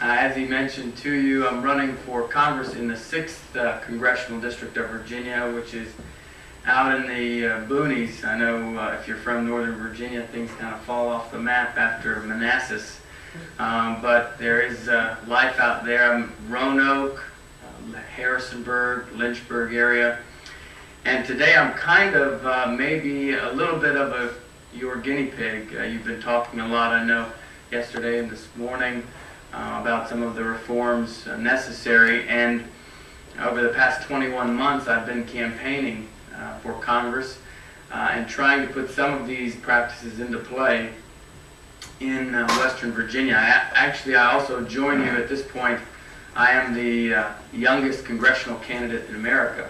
As he mentioned to you, I'm running for Congress in the 6th Congressional District of Virginia, which is out in the boonies. I know if you're from Northern Virginia, things kind of fall off the map after Manassas. But there is life out there. Roanoke, Harrisonburg, Lynchburg area. And today I'm kind of maybe a little bit of your guinea pig. You've been talking a lot, I know, yesterday and this morning about some of the reforms necessary. And over the past 21 months, I've been campaigning for Congress and trying to put some of these practices into play in Western Virginia. I also join you at this point. I am the youngest congressional candidate in America.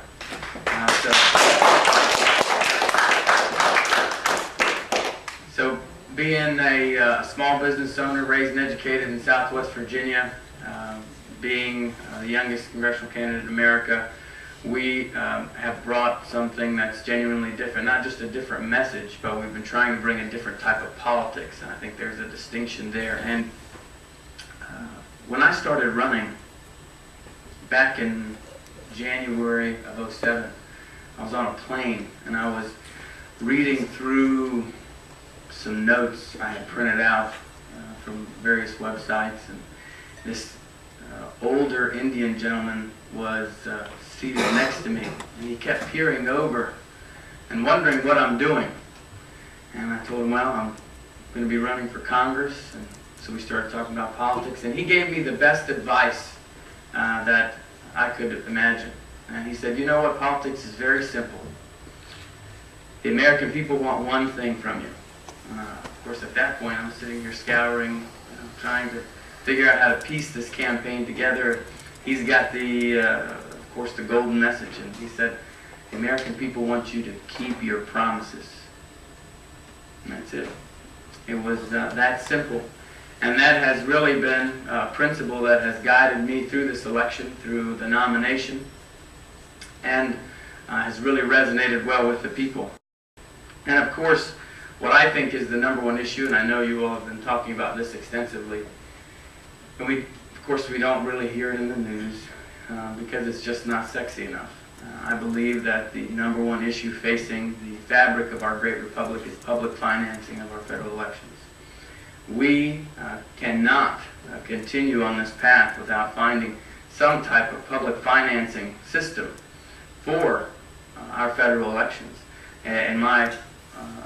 So being a small business owner, raised and educated in Southwest Virginia, being the youngest congressional candidate in America, we have brought something that's genuinely different, not just a different message, but we've been trying to bring a different type of politics, and I think there's a distinction there. And when I started running back in January of '07, I was on a plane and I was reading through some notes I had printed out from various websites, and this older Indian gentleman was seated next to me, and he kept peering over and wondering what I'm doing. And I told him, well, I'm going to be running for Congress. And so we started talking about politics, and he gave me the best advice that I could imagine. And he said, you know what, politics is very simple. The American people want one thing from you. Of course, at that point, I'm sitting here scouring, trying to figure out how to piece this campaign together. He's got of course, the golden message, and he said, the American people want you to keep your promises. And that's it. It was that simple. And that has really been a principle that has guided me through this election, through the nomination, and has really resonated well with the people. And of course, what I think is the number one issue, and I know you all have been talking about this extensively, and of course we don't really hear it in the news because it's just not sexy enough. I believe that the number one issue facing the fabric of our great republic is public financing of our federal elections. We cannot continue on this path without finding some type of public financing system for our federal elections. In my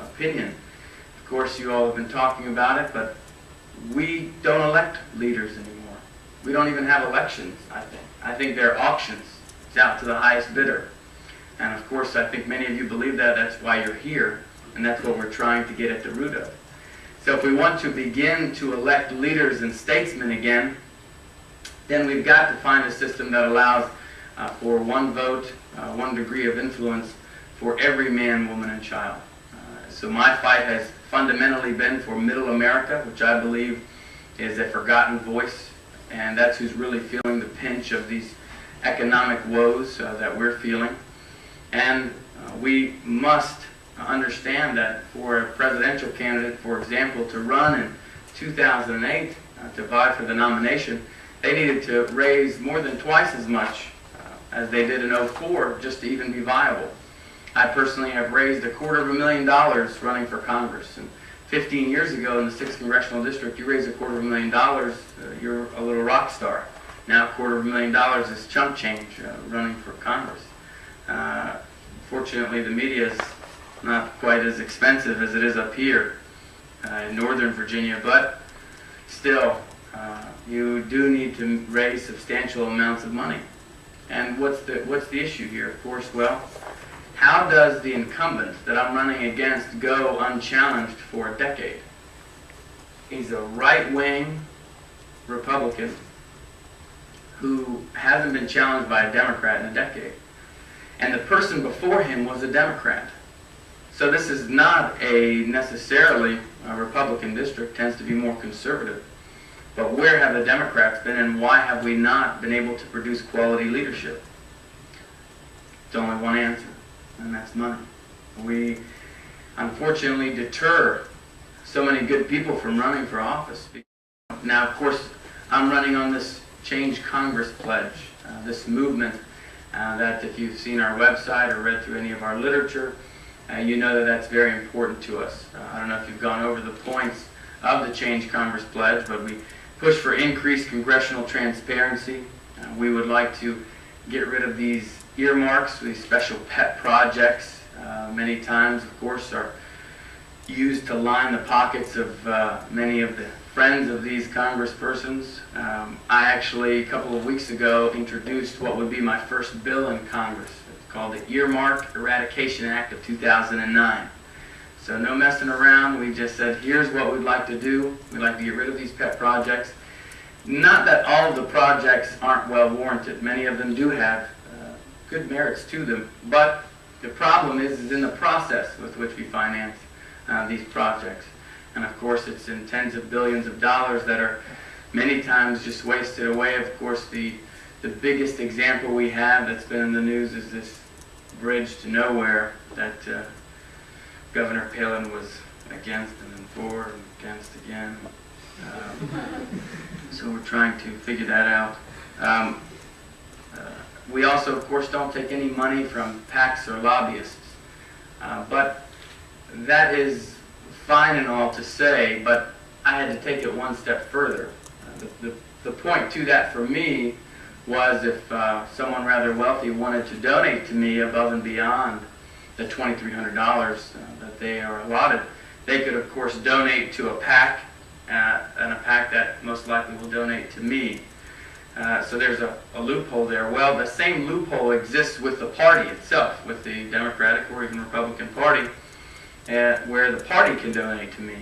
opinion, of course you all have been talking about it, but we don't elect leaders anymore. We don't even have elections, I think. I think they're auctions. It's out to the highest bidder. And of course, I think many of you believe that. That's why you're here, and that's what we're trying to get at the root of. So if we want to begin to elect leaders and statesmen again, then we've got to find a system that allows for one vote, 1 degree of influence for every man, woman, and child. So my fight has fundamentally been for middle America, which I believe is a forgotten voice, and that's who's really feeling the pinch of these economic woes that we're feeling. And we must understand that for a presidential candidate, for example, to run in 2008 to vie for the nomination, they needed to raise more than twice as much as they did in '04 just to even be viable. I personally have raised $250,000 running for Congress. And 15 years ago in the 6th Congressional District, you raise $250,000, you're a little rock star. Now $250,000 is chump change running for Congress. Fortunately, the media is not quite as expensive as it is up here in Northern Virginia, but still, you do need to raise substantial amounts of money. And what's the issue here? Of course, well, how does the incumbent that I'm running against go unchallenged for a decade? He's a right-wing Republican who hasn't been challenged by a Democrat in a decade. And the person before him was a Democrat. So this is not necessarily a Republican district, tends to be more conservative. But where have the Democrats been, and why have we not been able to produce quality leadership? It's only one answer, and that's money. We unfortunately deter so many good people from running for office. Now, of course, I'm running on this Change Congress pledge, this movement that if you've seen our website or read through any of our literature, you know that that's very important to us. I don't know if you've gone over the points of the Change Congress pledge, but we push for increased congressional transparency. We would like to get rid of these earmarks, these special pet projects. Many times, of course, are used to line the pockets of many of the friends of these congresspersons. I actually, a couple of weeks ago, introduced what would be my first bill in Congress. It's called the Earmark Eradication Act of 2009. So no messing around. We just said, here's what we'd like to do. We'd like to get rid of these pet projects. Not that all of the projects aren't well warranted. Many of them do have good merits to them. But the problem is in the process with which we finance these projects. And of course, it's in tens of billions of dollars that are many times just wasted away. Of course, the biggest example we have that's been in the news is this bridge to nowhere that Governor Palin was against and then for and against again. So we're trying to figure that out. We also, of course, don't take any money from PACs or lobbyists. But that is fine and all to say, but I had to take it one step further. The point to that for me was if someone rather wealthy wanted to donate to me above and beyond the $2,300 that they are allotted, they could of course donate to a PAC, and a PAC that most likely will donate to me. So there's a loophole there. Well, the same loophole exists with the party itself, with the Democratic or even Republican Party, where the party can donate to me.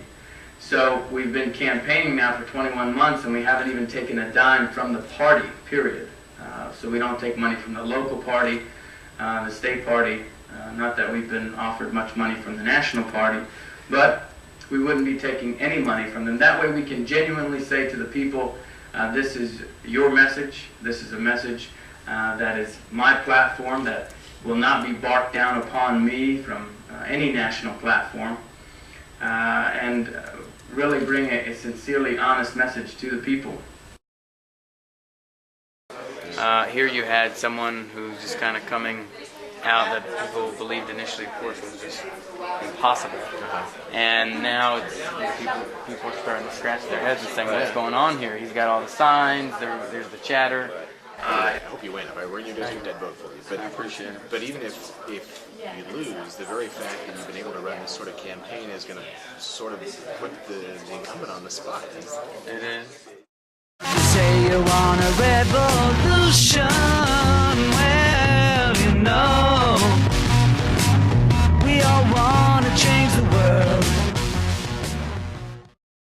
So we've been campaigning now for 21 months and we haven't even taken a dime from the party, period. So we don't take money from the local party, the state party, not that we've been offered much money from the national party, but we wouldn't be taking any money from them. That way we can genuinely say to the people, this is your message, this is a message that is my platform, that will not be barked down upon me from any national platform, and really bring a sincerely honest message to the people. Here you had someone who's just kind of coming out that people believed initially, of course, was just impossible. And now it's, people are starting to scratch their heads and saying, what's going on here? He's got all the signs, there's the chatter. I hope you win. If I were in your district, I'd vote for you. But I appreciate it. But even if you lose, the very fact that you've been able to run this sort of campaign is going to sort of put the incumbent on the spot. It is. Say you want a revolution.